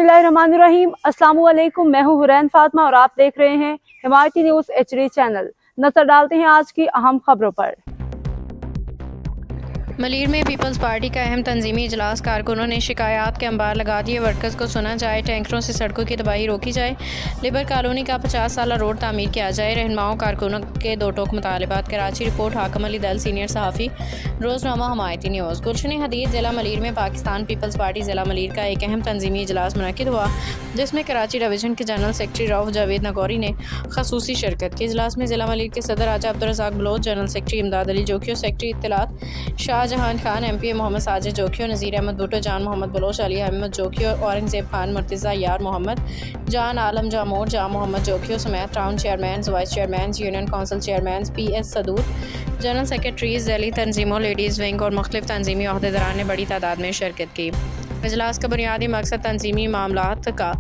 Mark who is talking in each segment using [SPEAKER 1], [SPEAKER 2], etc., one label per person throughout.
[SPEAKER 1] बिस्मिल्लाहिर्रहमानिर्रहीम। अस्सलाम वालेकुम। मैं हूं हुरैन फातिमा और आप देख रहे हैं हिमायती न्यूज़ HD चैनल। नजर डालते हैं आज की अहम खबरों पर।
[SPEAKER 2] मलीर में पीपल्स पार्टी का अहम तंजीमी इजलास। कारकुनों ने शिकायत के अंबार लगा दिए। वर्कर्स को सुना जाए, टैंकरों से सड़कों की तबाही रोकी जाए, लिबर कॉलोनी का 50 साला रोड तामीर किया जाए। रहनुमाओं कारकुनों के दो टोक मुतालबात। कराची रिपोर्ट हाकिम अली दल, सीनियर सहाफ़ी, रोज़नामा हिमायती न्यूज़। गुलशन हदीद ज़िला मलीर में पाकिस्तान पीपल्स पार्टी ज़िला मलीर का एक अहम तंजीमी इजलास मुनक्किद हुआ, जिसमें कराची डिवीज़न के जनरल सेक्रेटरी रऊफ़ जावेद नगौरी ने खसूसी शिरकत की। इजलास में ज़िला मलीर के सदर Raja Abdul Razzaq Baloch, general secretary Imdad Ali Jokhio, secretary इत्तलात शाहजहां खान, MP मोहम्मद साजिद जोखियो, नज़ीर अहमद भुट्टो, जान मोहम्मद बलोच, अली अहमद जोखियो, औरंगज़ेब खान, मुर्तज़ा यार मोहम्मद, जान आलम जामोर, जान मोहम्मद जोखियो समेत town chairman, vice chairman, union council chairman, PS सदूर, जनरल सेक्रेटरीज, ज़ैली तंजीमों, लेडीज़ विंग और मुख्तलिफ तंजीमी अहदेदारान ने बड़ी तादाद में शिरकत की। इजलास का बुनियादी मकसद तंजीमी मामलात का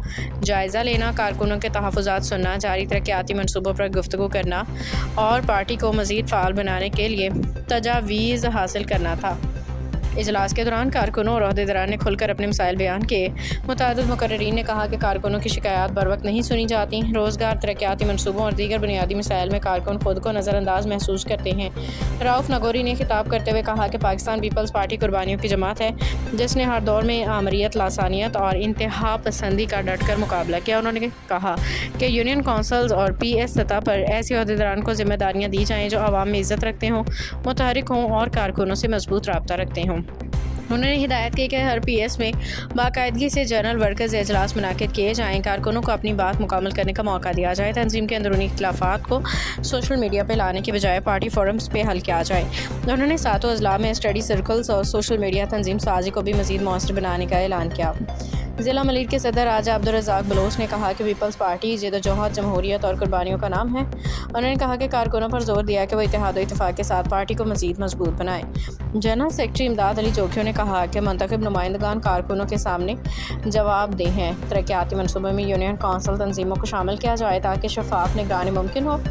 [SPEAKER 2] जायज़ा लेना, कारकुनों के तहफ़्फ़ुज़ात सुनना, जारी तरक्याती मनसूबों पर गुफ्तगू करना और पार्टी को मज़ीद फ़ाल बनाने के लिए तजावीज़ हासिल करना था। इजलास के दौरान कारकुनों और अहदेदारान ने खुलकर अपने मसाइल बयान किए। मुतअद्दिद मुकर्ररीन ने कहा कि कारकुनों की शिकायत बर वक्त नहीं सुनी जाती। रोज़गार, तरक्याती मनसूबों और दीगर बुनियादी मसाइल में कारकुन खुद को नज़रअंदाज महसूस करते हैं। रऊफ़ नगौरी ने खिताब करते हुए कहा कि पाकिस्तान पीपल्स पार्टी कुर्बानियों की जमात है, जिसने हर दौर में आमरीत, लासानियत और इंतहा पसंदी का डट कर मुकाबला किया। उन्होंने कहा कि यूनियन काउंसिल्स और PS सतह पर ऐसे अहदेदारान को जिम्मेदारियाँ दी जाएँ जो आवाम में इज़्ज़त रखते हों, मुतहरिक हों और कारकुनों से मजबूत रब्ता रखते हों। उन्होंने हिदायत की कि हर PS में बाकायदगी से जनरल वर्कर्स इजलास मुनाकिद किए जाएँ, कारकुनों को अपनी बात मुकम्मल करने का मौका दिया जाए, तंजीम के अंदरूनी इख्तिलाफात को सोशल मीडिया पर लाने की बजाय पार्टी फोरम्स पे हल किया जाए। उन्होंने सातों अजला में स्टडी सर्कल्स और सोशल मीडिया तंजीम साजी को भी मज़ीद मौसर बनाने का ऐलान किया। ज़िला मलीर के सदर राजा अब्दुल रज़ाक बलोच ने कहा कि पीपल्स पार्टी जद्दोजहद, जमहूरियत और कुर्बानियों का नाम है। उन्होंने कहा कि कारकुनों पर जोर दिया कि वो इत्तेहाद और इत्तेफाक के साथ पार्टी को मज़ीद मजबूत बनाएं। जनरल सेक्रेटरी इमदाद अली जोखियो ने कहा कि मुंतखब नुमाइंदगान कारकुनों के सामने जवाबदेह हैं। तरक्याती मनसूबों में यूनियन काउंसिल तंजीमों को शामिल किया जाए ताकि शफाफ निगरानी मुमकिन हो।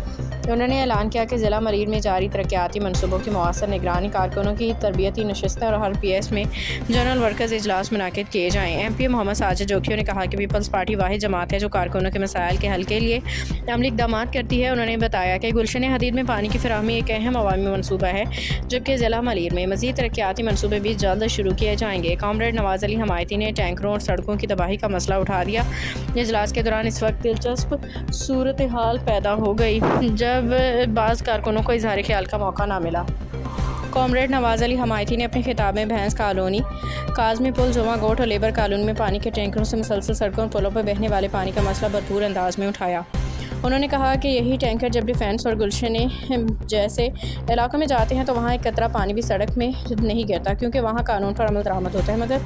[SPEAKER 2] उन्होंने ऐलान किया कि ज़िला मलीर में जारी तरक्याती मनसूबों की मौसर निगरानी, कारकुनों की तरबियती नशस्तें और हर PS में जनरल वर्कर्स इजलास मुनाकिद किए जाएँ। MP मोहम्मद साजिद जोखियो ने कहा कि पीपल्स पार्टी वाहिद जमात है जो कारकुनों के मसाइल के हल के लिए अमली इक़दाम करती है। उन्होंने बताया कि गुलशन हदीद में पानी की फराहमी एक अहम अवामी मनसूबा है, जबकि ज़िला मलीर में मज़ीद तरक्याती मनसूबे भी जल्द शुरू किए जाएंगे। कॉमरेड नवाज़ अली हिमायती ने टैंकरों और सड़कों की तबाही का मसला उठा दिया। इजलास के दौरान इस वक्त दिलचस्प सूरत हाल पैदा हो गई जब बाज़ कारकुनों को इजहार ख्याल का मौका ना मिला। कॉमरेड नवाज़ अली हिमायती ने अपने खिताब में भैंस कॉलोनी, काज़मी पुल, जुमा गोट और लेबर कॉलोनी में पानी के टैंकरों से मुसलसल सड़कों और पुलों पर बहने वाले पानी का मसला भरपूर अंदाज में उठाया। उन्होंने कहा कि यही टैंकर जब डिफेंस और गुलशन जैसे इलाकों में जाते हैं तो वहाँ एक कतरा पानी भी सड़क में नहीं गिरता, क्योंकि वहाँ कानून पर अमल दरामद होता है। मगर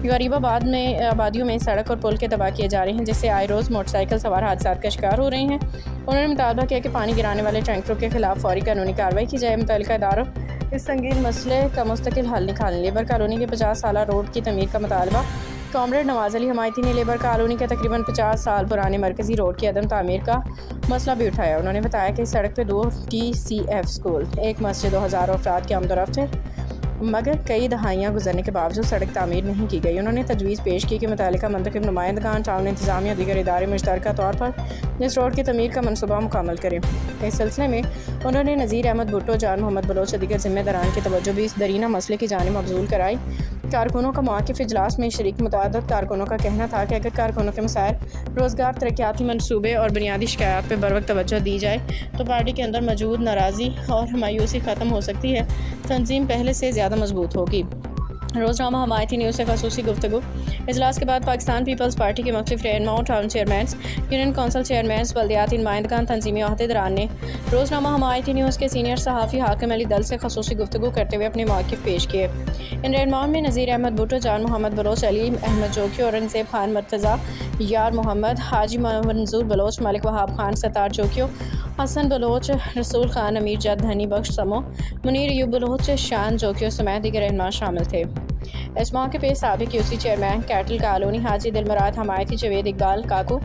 [SPEAKER 2] गरीबाबाद में आबादियों में सड़क और पुल के तबाह किए जा रहे हैं, जिससे आए रोज़ मोटरसाइकिल सवार हादसा का शिकार हो रहे हैं। उन्होंने मुतालबा किया कि पानी गिराने वाले टैंकरों के खिलाफ फौरी कानूनी कार्रवाई की जाए। मुतल्लिका इदारों इस संगीन मसले का मुस्तकिल हल निकालें। लेबर कॉलोनी के 50 साला रोड की तमीर का मुतालबा। कॉमरेड नवाज़ अली हिमायती ने लेबर कॉलोनी के तकरीबन 50 साल पुराने मरकज़ी रोड की अदम तामीर का मसला भी उठाया। उन्होंने बताया कि इस सड़क पर 2 TCF स्कूल, एक मस्जिद, 2000 अफराद की आमदोरफ्त है, मगर कई दहाइयाँ गुजरने के बावजूद सड़क तामीर नहीं की गई। उन्होंने तजवीज़ पेश की कि मुतल्लिका मुंतखब नुमाइंदगान, टाउन इंतज़ामिया, दीगर इदारे मुश्तरका तौर पर इस रोड की तमीर का मनसूबा मुकम्मल करें। इस सिलसिले में उन्होंने नज़ीर अहमद भुट्टो, जान मोहम्मद बलोच, दीगर ज़िम्मेदारान की तवज्जो भी इस दरीना मसले की जानिब मबज़ूल कराई। कारकुनों का मौक़िफ़ इजलास में शरीक मुतअद्दिद कारकुनों का कहना था कि अगर कारकुनों के मसाइल, रोज़गार, तरक्याती मनसूबे और बुनियादी शिकायत पर बर वक्त तवज्जो दी जाए तो पार्टी के अंदर मौजूद नाराज़ी और मायूसी ख़त्म हो सकती है, तंजीम पहले से ज़्यादा मजबूत होगी। रोज़नामा हिमायती न्यूज़ से खसूसी गुफ्तगू। इजलास के बाद पाकिस्तान पीपल्स पार्टी के मुख्तलिफ रहनुमाओं, town chairman, union council chairman, बल्दियाती नुमाइंदगान, तंजीमी अहदेदारान ने रोज़नामा हिमायती न्यूज़ के सीनियर सहाफ़ी हाकिम अली दल से खसूसी गुफ्तगू करते हुए अपने मौक़िफ़ पेश किए। इन रहनुमाओं में नज़ीर अहमद भुट्टो, जान मोहम्मद बलोच, अली अहमद जोखियो, औरंगज़ेब खान, मुर्तज़ा यार मोहम्मद, हाजी मंजूर बलोच, मलिक वहाब खान, सत्तार जोखियो, हसन बलोच, रसूल खान, अमीर जद, धनी बख्श समो, मुनीर यूब बलोच, शान जोखियो समेत दीगर रहनुमा शामिल थे। اس موقع پہ سابق QC چیئرمین کیٹل کالونی حاجی دلمراد حمایتی جاوید اقبال کاکو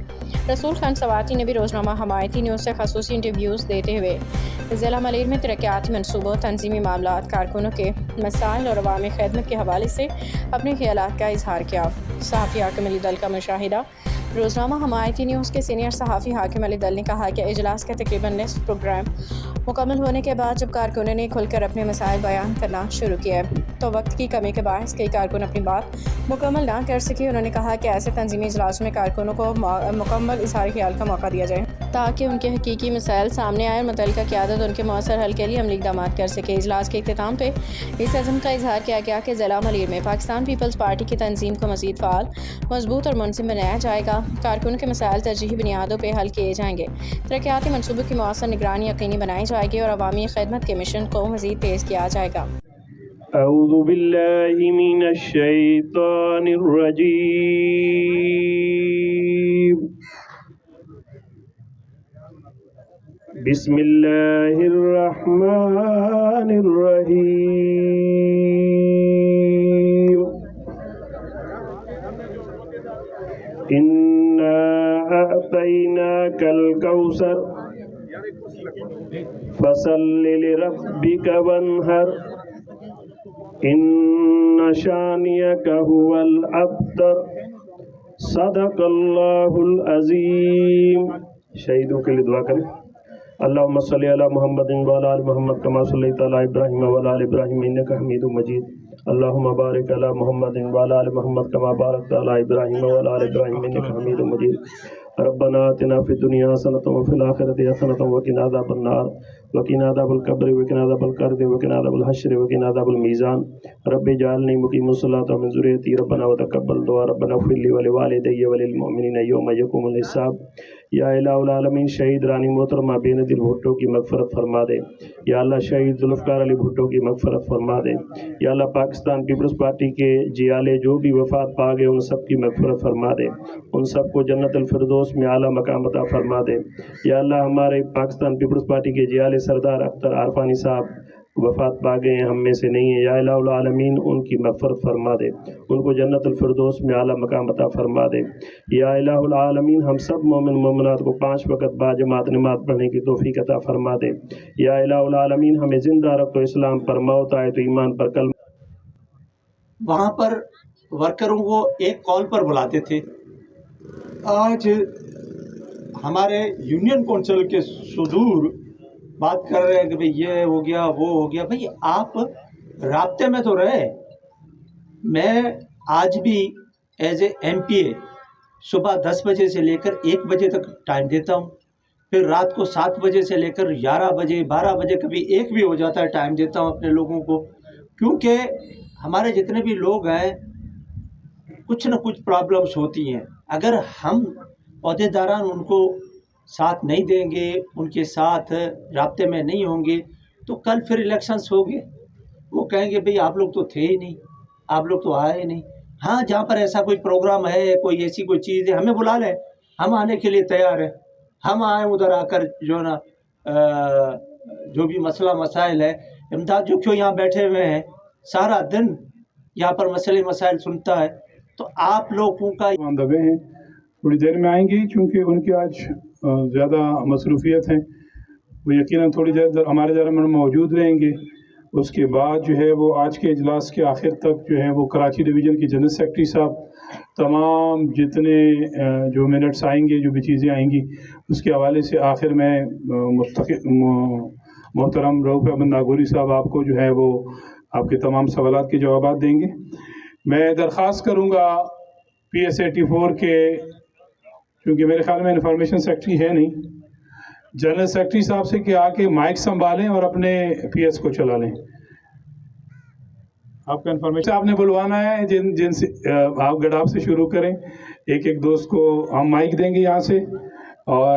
[SPEAKER 2] رسول خان سواتی نے بھی روزنامہ حمایتی نیوز سے خصوصی انٹرویوز دیتے ہوئے ضلع ملیر میں ترقیاتی منصوبوں، تنظیمی معاملات، کارکنوں کے مسائل اور عوامی خدمت کے حوالے سے اپنے خیالات کا اظہار کیا۔ صحافی حاکم علی دل کا مشاہدہ۔ روزنامہ حمایتی نیوز کے سینئر صحافی حاکم علی دل نے کہا کہ اجلاس کا تقریباً نصف پروگرام مکمل ہونے کے بعد جب کارکنوں نے کھل کر اپنے مسائل بیان کرنا شروع کیا تو وقت کی کمی کے باعث کئی کارکن اپنی بات مکمل نہ کر سکے۔ انہوں نے کہا کہ ایسے تنظیمی اجلاسوں میں کارکنوں کو مکمل اظہار خیال کا موقع دیا جائے تاکہ ان کے حقیقی مسائل سامنے آئے اور متعلقہ قیادت ان کے مؤثر حل کے لیے عملی اقدامات کر سکے۔ اجلاس کے اختتام پہ اس عزم کا اظہار کیا گیا کہ ضلع ملیر میں پاکستان پیپلز پارٹی کی تنظیم کو مزید فعال، مضبوط اور منظم بنایا جائے گا۔ کارکنوں کے مسائل ترجیحی بنیادوں پہ حل کیے جائیں گے، ترقیاتی منصوبوں کی مؤثر نگرانی یقینی بنائی جائے گی اور عوامی خدمت کے مشن کو مزید تیز کیا جائے گا۔
[SPEAKER 3] اعوذ باللہ من الشیطان الرجیم، بسم اللہ الرحمن الرحیم، انا اعطیناک الکوثر فصل لربک وانحر ان شانئک هو الابتر، صدق اللہ العظیم۔ شہیدوں کے لیے دعا کریں۔ اللہم صلی علی محمد وعلی آل محمد کما صلیت علی ابراہیم وعلی آل ابراہیم انک حمید مجید۔ اللہم بارک علی محمد وعلی آل محمد کما بارکت علی ابراہیم وعلی آل ابراہیم انک حمید مجید۔ ربنا آتنا فی الدنیا حسنۃ وفی الآخرۃ حسنۃ وقنا عذاب النار وقنا عذاب القبر وقنا عذاب القرد وقنا عذاب الحشر وقنا عذاب المیزان۔ رب اجعلنی مقیم الصلاۃ ومن ذریتی ربنا وتقبل دعا ربنا اغفر لی ولوالدی وللمؤمنین یوم یقوم الحساب۔ یا الہ العالمین، شہید رانی محترمہ بے نظیر بھٹو کی مغفرت فرما دے۔ یا اللہ شہید ذوالفقار علی بھٹو کی مغفرت فرما دے۔ یا اللہ پاکستان پیپلز پارٹی کے جیالے جو بھی وفات پا گئے ان سب کی مغفرت فرما دے، ان سب کو جنت الفردوس میں اعلیٰ مقام عطا فرما دے۔ یا اللہ ہمارے پاکستان پیپلز پارٹی کے جیالے سردار اختر عارفانی صاحب وفات پا گئے ہیں، ہم میں سے نہیں ہیں، یا الہ العالمین ان کی مغفرت فرما دے، ان کو جنت الفردوس میں اعلیٰ مقام عطا فرما دے۔ یا الہ العالمین ہم سب مومن مومنات کو 5 وقت باجماعت نماز پڑھنے کی توفیق عطا فرما دے۔ یا الہ العالمین ہمیں زندہ رکھ تو اسلام پر، موت آئے تو ایمان پر، کلمہ۔
[SPEAKER 4] وہاں پر ورکروں کو ایک کال پر بلاتے تھے۔ آج ہمارے یونین کونسل کے صدور بات کر رہے ہیں کہ بھئی یہ ہو گیا وہ ہو گیا۔ بھئی آپ رابطے میں تو رہے۔ میں آج بھی ایز اے MP صبح 10 بجے سے لے کر 1 بجے تک ٹائم دیتا ہوں، پھر رات کو 7 بجے سے لے کر 11 بجے 12 بجے کبھی 1 بھی ہو جاتا ہے ٹائم دیتا ہوں اپنے لوگوں کو، کیونکہ ہمارے جتنے بھی لوگ ہیں کچھ نہ کچھ پرابلمس ہوتی ہیں۔ اگر ہم عہدیداران ان کو ساتھ نہیں دیں گے، ان کے ساتھ رابطے میں نہیں ہوں گے تو کل پھر الیکشنز ہو گئے، وہ کہیں گے بھئی آپ لوگ تو تھے ہی نہیں، آپ لوگ تو آئے نہیں۔ ہاں جہاں پر ایسا کوئی پروگرام ہے، کوئی ایسی کوئی چیز ہے، ہمیں بلا لیں، ہم آنے کے لیے تیار ہیں۔ ہم آئیں ادھر آ کر جو نا جو بھی مسئلہ مسائل ہے، امداد جو کیوں یہاں بیٹھے ہوئے ہیں سارا دن یہاں پر مسئلے مسائل سنتا ہے، تو آپ لوگوں کا
[SPEAKER 5] دبے ہیں، تھوڑی دیر میں آئیں گی کیونکہ ان کی آج زیادہ مصروفیت ہیں، وہ یقیناً تھوڑی دیر ہمارے درمیان موجود رہیں گے۔ اس کے بعد جو ہے وہ آج کے اجلاس کے آخر تک جو ہے وہ کراچی ڈویژن کے جنرل سیکرٹری صاحب تمام جتنے جو منٹس آئیں گے، جو بھی چیزیں آئیں گی اس کے حوالے سے آخر میں محترم رؤف احمد ناگوری صاحب آپ کو جو ہے وہ آپ کے تمام سوالات کے جوابات دیں گے۔ میں درخواست کروں گا PS 84 کے، کیونکہ میرے خیال میں انفارمیشن سیکرٹری ہے نہیں، جنرل سیکرٹری صاحب سے کہ آ کے مائک سنبھالیں اور اپنے PS کو چلا لیں۔ آپ کا انفارمیشن آپ نے بلوانا ہے، جن سے آپ گڈاف سے شروع کریں، ایک ایک دوست کو ہم مائک دیں گے یہاں سے، اور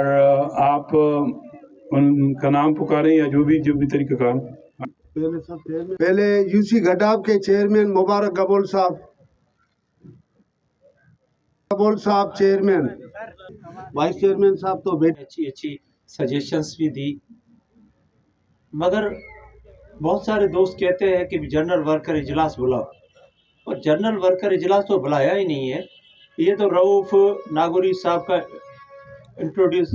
[SPEAKER 5] آپ ان کا نام پکاریں یا جو بھی طریقہ کار۔
[SPEAKER 6] پہلے UC گڈاف کے چیئرمین مبارک گبول صاحب چیئرمین، وائس چیئرمین صاحب تو بیٹھے،
[SPEAKER 4] اچھی سجیشنز بھی دی، مگر بہت سارے دوست کہتے ہیں کہ جنرل ورکر اجلاس بلاؤ، और जनरल वर्कर इजलास तो बुलाया ही नहीं है। ये तो रऊफ़ नागौरी साहब का इंट्रोड्यूस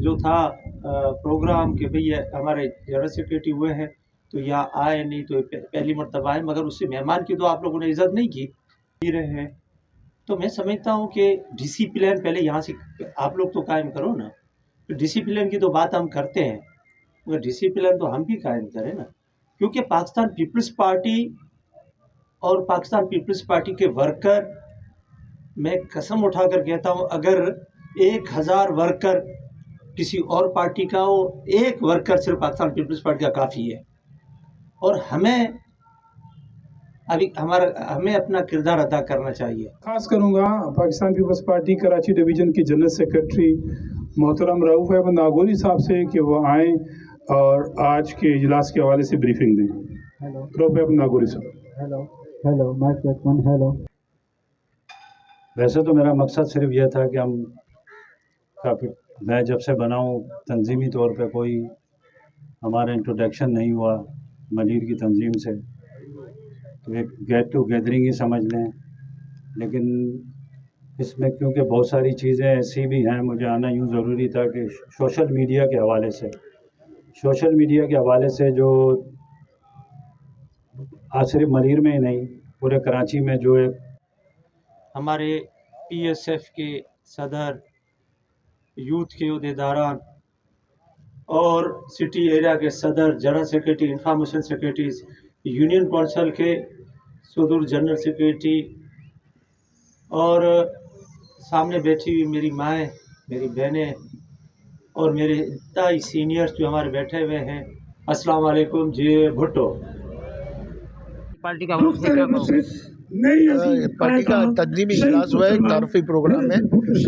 [SPEAKER 4] जो था प्रोग्राम कि भैया हमारे जनरल सेक्रेटरी हुए हैं तो यहाँ आए, नहीं तो पहली मरतबा आए, मगर उससे मेहमान की तो आप लोगों ने इज़्ज़त नहीं की रहे हैं। तो मैं समझता हूँ कि डिसिप्लिन पहले यहाँ से आप लोग तो कायम करो ना। तो डिसिप्लिन की तो बात हम करते हैं, मगर डिसिप्लिन तो हम भी कायम करें ना, क्योंकि पाकिस्तान पीपल्स पार्टी और पाकिस्तान पीपल्स पार्टी के वर्कर, मैं कसम उठाकर कहता हूँ, अगर 1000 वर्कर किसी और पार्टी का हो, एक वर्कर सिर्फ पाकिस्तान पीपल्स पार्टी का काफ़ी है। और हमें अपना किरदार अदा करना चाहिए।
[SPEAKER 5] खास करूँगा Pakistan peoples party Karachi division के जनरल सेक्रेटरी मोहतरम रऊफ़ अहमद नागौरी साहब से कि वो आएँ और आज के इजलास के हवाले से ब्रीफिंग दें। रऊफ़ अहमद नागौरी साहब।
[SPEAKER 7] Hello mic check 1 hello.
[SPEAKER 8] वैसे तो मेरा मकसद सिर्फ यह था कि मैं जब से बना हूँ तंजीमी तौर पे कोई हमारा इंट्रोडक्शन नहीं हुआ मनीर की तंजीम से, तो एक गेट टू गैदरिंग ही समझ लें। लेकिन इसमें क्योंकि बहुत सारी चीज़ें ऐसी भी हैं, मुझे आना यूँ ज़रूरी था कि सोशल मीडिया के हवाले से जो आज सिर्फ मनीर में ही नहीं पूरे कराची में जो एक
[SPEAKER 4] हमारे PSF के सदर, यूथ के अहदेदारान और सिटी एरिया के सदर, general secretary, information secretaries, union council के सदर, जनरल सेक्रेटरी और सामने बैठी हुई मेरी माएँ, मेरी बहनें और मेरे इतने सीनियर्स जो हमारे बैठे हुए हैं, अस्सलाम वालेकुम। जी भुट्टो
[SPEAKER 9] पार्टी का तंजीमी इजलास हुआ है, एक तारफ़ी प्रोग्राम है,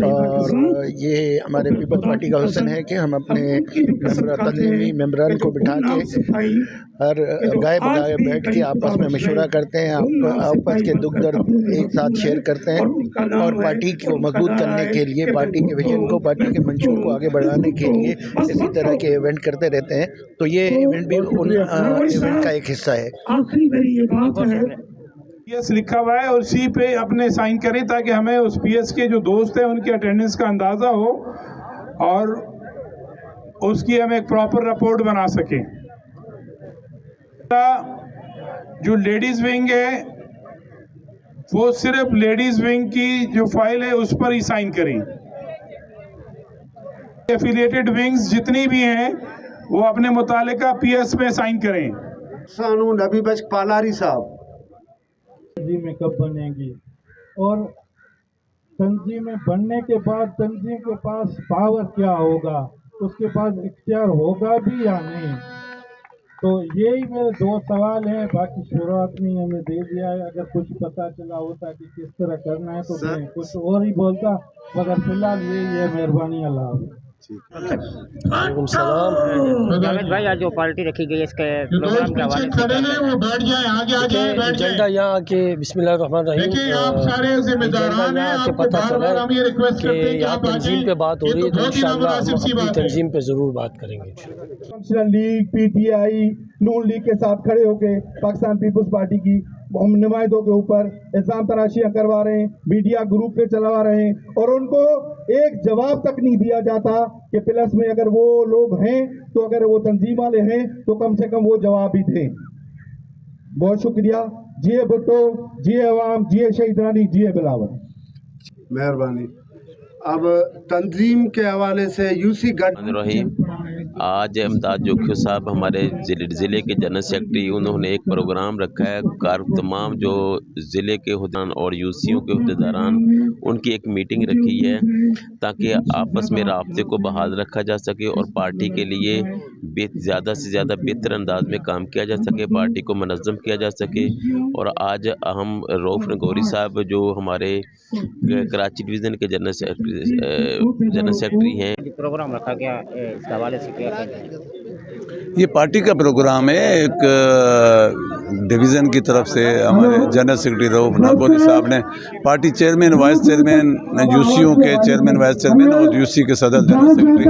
[SPEAKER 9] और ये हमारे पीपल्स पार्टी का हुस्न है कि हम अपने तंजीमी मेम्बरान को बिठा के हर गाय बगाए बैठ के आपस में मशवरा करते हैं, आपस के दुख दर्द एक साथ शेयर करते हैं, और पार्टी को मजबूत करने के लिए, पार्टी के विजन को, पार्टी के मंशूर को आगे बढ़ाने के लिए इसी तरह के इवेंट करते रहते हैं। तो ये इवेंट भी उन इवेंट का एक हिस्सा है।
[SPEAKER 5] PS लिखा हुआ है और सी पे अपने साइन करें ताकि हमें उस PS के जो दोस्त हैं उनकी अटेंडेंस का अंदाज़ा हो और उसकी हम एक प्रॉपर रिपोर्ट बना सकें। जो लेडीज़ विंग है वो सिर्फ लेडीज़ विंग की जो फाइल है उस पर ही साइन करें। एफिलिएटेड विंग्स जितनी भी हैं वो अपने मुतालिका PS पे साइन करें।
[SPEAKER 6] सानू नबी बख्श पालारी साहब
[SPEAKER 7] तंजीमें कब बनेगी और तंजीमें बनने के बाद तंजीम के पास पावर क्या होगा, उसके पास इख्तियार होगा भी या नहीं। तो यही मेरे 2 सवाल हैं, बाकी शुरुआत में हमें दे दिया है। अगर कुछ पता चला होता कि किस तरह करना है तो मैं कुछ और ही बोलता, मगर फिलहाल यही है। मेहरबानी, अल्लाह।
[SPEAKER 9] वालेकुम सलाम। जावेद भाई, आज जो पार्टी रखी गई है इसके प्रोग्राम के हवाले से एजेंडा यहाँ आके बिस्मिल्लाहिर्रहमानिर्रहीम एजेंडा यहाँ आके पता चला कि यहाँ तंजीम पे बात हो रही है, तो इंशाअल्लाह हम अपनी तंजीम पे ज़रूर बात करेंगे।
[SPEAKER 7] फंक्शनल लीग, PTI, नून लीग के साथ खड़े होकर पाकिस्तान पीपल्स पार्टी की हम नुमाइंदों के ऊपर इल्ज़ाम तराशियाँ करवा रहे हैं, मीडिया ग्रुप पे चलवा रहे हैं, और उनको एक जवाब तक नहीं दिया जाता कि प्लस में अगर वो लोग हैं तो अगर वो तंजीम वाले हैं तो कम से कम वो जवाब भी दें। बहुत शुक्रिया। जिए भुट्टो, जिए अवाम, जिए शहीद रानी, जिए बिलावल।
[SPEAKER 6] मेहरबानी। अब तंजीम के हवाले से यूसी
[SPEAKER 10] रहीम, आज इमदाद जोखियो साहब हमारे ज़िले के जनरल सेक्रेटरी, उन्होंने एक प्रोग्राम रखा है। तमाम जो ज़िले के हुद्देदारान और यूसीओं के हुद्देदारान, उनकी एक मीटिंग रखी है ताकि आपस में राब्ते को बहाल रखा जा सके और पार्टी के लिए ज़्यादा से ज़्यादा बेहतर अंदाज में काम किया जा सके, पार्टी को मनज़्ज़म किया जा सके। और आज हम रऊफ़ नागौरी साहब जो हमारे कराची डिवीज़न के जनरल सेक्रेटरी हैं,
[SPEAKER 9] प्रोग्राम रखा गया, इस हवाले से क्या कहना है?
[SPEAKER 11] ये पार्टी का प्रोग्राम है, एक डिवीज़न की तरफ से हमारे जनरल सेक्रेटरी रऊफ नागौरी साहब ने party chairman, vice chairman, UCO के चेयरमैन, वाइस चेयरमैन और यूसी के सदर जनरल सेक्रेटरी,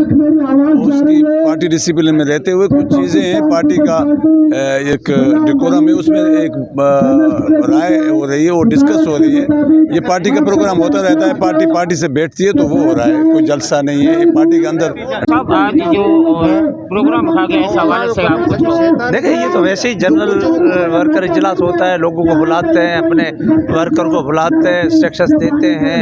[SPEAKER 11] उसकी पार्टी डिसिप्लिन में रहते हुए कुछ चीज़ें हैं पार्टी का एक डिकोरम है, उसमें एक राय हो रही है और डिस्कस हो रही है। ये पार्टी का प्रोग्राम होता रहता है, पार्टी से बैठती है तो वो हो रहा है, कोई जलसा नहीं है। ये पार्टी के अंदर
[SPEAKER 12] आज जो प्रोग्राम रखा गया इस हवाले से आप कुछ
[SPEAKER 13] देखिए, ये तो वैसे ही जनरल वर्कर इजलास होता है, लोगों को बुलाते हैं, अपने वर्कर को बुलाते हैं, इंस्ट्रक्शंस देते हैं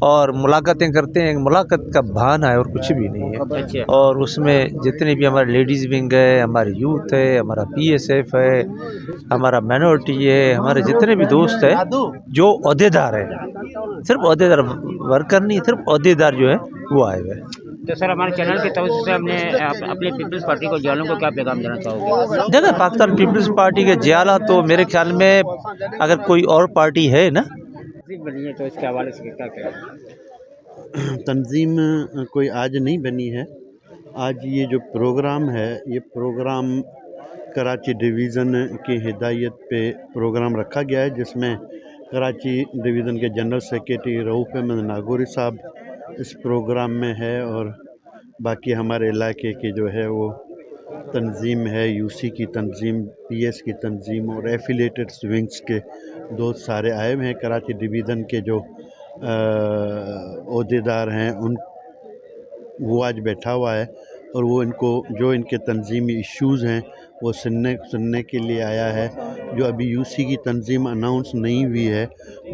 [SPEAKER 13] और मुलाकातें करते हैं। मुलाकात का बहाना है और कुछ भी नहीं है। और उसमें जितने भी हमारे लेडीज़ विंग है, हमारे यूथ है, हमारा PSF है, हमारा माइनॉरिटी है, हमारे जितने भी दोस्त हैं जो ओहदेदार हैं, सिर्फ ओहदेदार वर्कर नहीं, सिर्फ ओहदेदार जो है वो आए हुए हैं।
[SPEAKER 12] तो सर, हमारे चैनल की तरफ से हमने अपने पीपल्स पार्टी को जियालों को क्या पैगाम देना चाहोगे?
[SPEAKER 13] देखिए, पाकिस्तान पीपल्स पार्टी के जियाला तो मेरे ख्याल में अगर कोई और पार्टी है ना
[SPEAKER 12] बनी है तो इसके हवाले से क्या कहें?
[SPEAKER 14] तंजीम कोई आज नहीं बनी है। आज ये जो प्रोग्राम है, ये प्रोग्राम कराची डिवीज़न की हिदायत पे प्रोग्राम रखा गया है, जिसमें कराची डिवीज़न के जनरल सेक्रेटरी रऊफ अहमद नागौरी साहब इस प्रोग्राम में है और बाकी हमारे इलाके की जो है वो तंजीम है, यूसी की तंजीम, PS की तंजीम और एफिलेटेड विंग्स के दोस्त सारे आए हुए हैं। कराची डिवीज़न के जो ओहदेदार हैं उन वो आज बैठा हुआ है और वो इनको जो इनके तंजीमी इश्यूज़ हैं वो सुनने के लिए आया है। जो अभी यूसी की तंजीम अनाउंस नहीं हुई है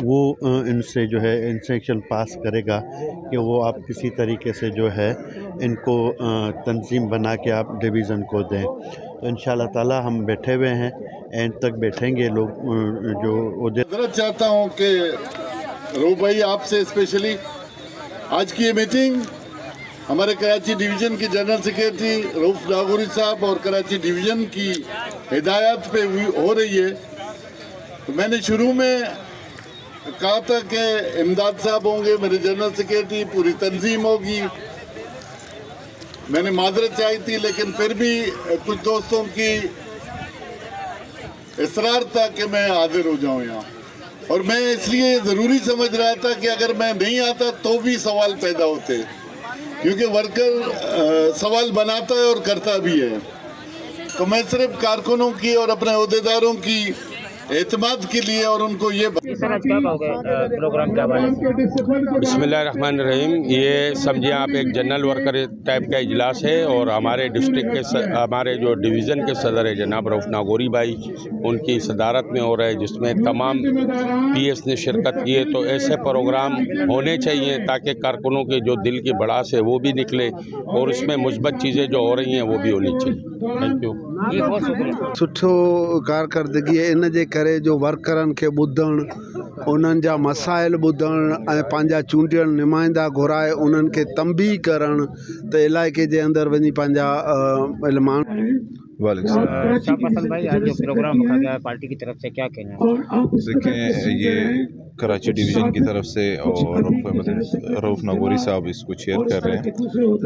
[SPEAKER 14] वो इनसे जो है इंस्ट्रक्शन पास करेगा कि वो आप किसी तरीके से जो है इनको तंजीम बना के आप डिवीज़न को दें। तो इंशाअल्लाह ताला हम बैठे हुए हैं, एंड तक बैठेंगे लोग जो
[SPEAKER 15] जरा चाहता हूँ कि रऊफ भाई आपसे स्पेशली आज की ये मीटिंग हमारे कराची डिवीज़न के जनरल सेक्रेटरी रऊफ नागौरी साहब और कराची डिवीज़न की हिदायत पे हो रही है। तो मैंने शुरू में कहा था कि इमदाद साहब होंगे, मेरे जनरल सेक्रेटरी, पूरी तंजीम होगी। मैंने माजरत चाही थी, लेकिन फिर भी कुछ दोस्तों की इसरार था कि मैं हाजिर हो जाऊं यहाँ, और मैं इसलिए ज़रूरी समझ रहा था कि अगर मैं नहीं आता तो भी सवाल पैदा होते, क्योंकि वर्कर सवाल बनाता है और करता भी है। तो मैं सिर्फ कारकुनों की और अपने ओहदेदारों की एतमाद के लिए और उनको ये
[SPEAKER 12] प्रोग्राम क्या
[SPEAKER 16] बिस्मिल्लाहिर्रहमानिर्रहीम। ये समझिए आप एक जनरल वर्कर टाइप का इजलास है और हमारे डिस्ट्रिक्ट के हमारे जो डिवीज़न के सदर है जनाब रऊफ नागौरी भाई, उनकी सदारत में हो रहा है, जिसमें तमाम PS ने शिरकत की है। तो ऐसे प्रोग्राम होने चाहिए ताकि कारकुनों के जो दिल की भड़ास है वो भी निकले और उसमें मुस्बत चीज़ें जो हो रही हैं वो भी होनी चाहिए। Thank you.
[SPEAKER 6] सुठो कारकर्दगी इन जे करे जो वर्करनि खे ॿुधणु, उन्हनि जा मसाइल ॿुधणु ऐं पंहिंजा चूंडियल नुमाइंदा घुराए उन्हनि खे तंबीह करणु त इलाइक़े जे अंदरि वञी पंहिंजा इल्मान।
[SPEAKER 12] पसंद भाई, आज जो प्रोग्राम रखा गया है पार्टी की तरफ से, क्या कहना है?
[SPEAKER 17] देखें, ये कराची डिवीज़न की तरफ से और रऊफ नागौरी साहब इसको चेयर कर रहे हैं,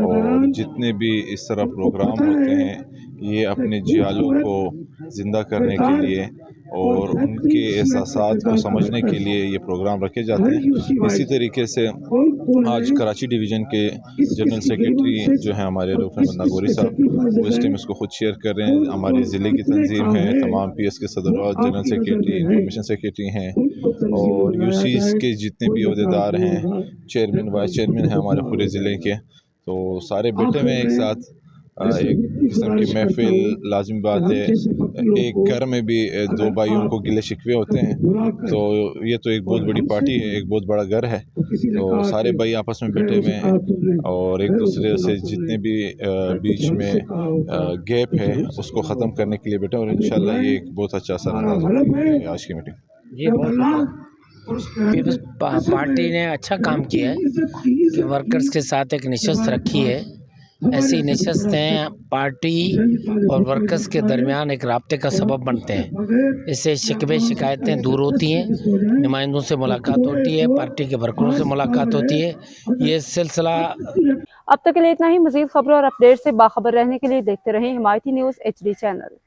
[SPEAKER 17] और जितने भी इस तरह प्रोग्राम होते हैं ये अपने जियालों को ज़िंदा करने के लिए और उनके एहसासात को समझने के लिए ये प्रोग्राम रखे जाते हैं। इसी तरीके से आज कराची डिवीज़न के जनरल सेक्रेटरी जो हैं हमारे रऊफ अहमद नागौरी साहब, वो इस टाइम इसको ख़ुद शेयर कर रहे हैं। हमारे ज़िले की तंजीम है, तमाम PS के सदर, जनरल सेक्रेटरी, इंफॉर्मेशन सेक्रेटरी हैं और UCs के जितने भी ओहदेदार हैं, चेयरमैन, वाइस चेयरमैन हैं हमारे पूरे ज़िले के, तो सारे बैठे हुए हैं एक साथ। एक किस्म की महफिल लाजिम बात है। एक घर में भी दो भाइयों को गिले शिकवे होते हैं, तो ये तो एक बहुत बड़ी पार्टी है, एक बहुत बड़ा घर है, तो सारे भाई आपस में बैठे हुए हैं और एक दूसरे से जितने भी बीच में गैप है उसको ख़त्म करने के लिए बैठे, और इंशाल्लाह ये एक बहुत अच्छा असर अंदाज है आज की मीटिंग।
[SPEAKER 12] पीपल्स पार्टी ने अच्छा काम किया है कि वर्कर्स के साथ एक नशस्त रखी है। ऐसी नशस्तें पार्टी और वर्कर्स के दरमियान एक राब्ते का सबब बनते हैं। इससे शिकवे शिकायतें दूर होती हैं, नुमाइंदों से मुलाकात होती है, पार्टी के वर्करों से मुलाकात होती है। ये सिलसिला
[SPEAKER 1] अब तक के लिए इतना ही। मज़ीद खबरों और अपडेट से बाखबर रहने के लिए देखते रहें हिमायती न्यूज़ HD चैनल।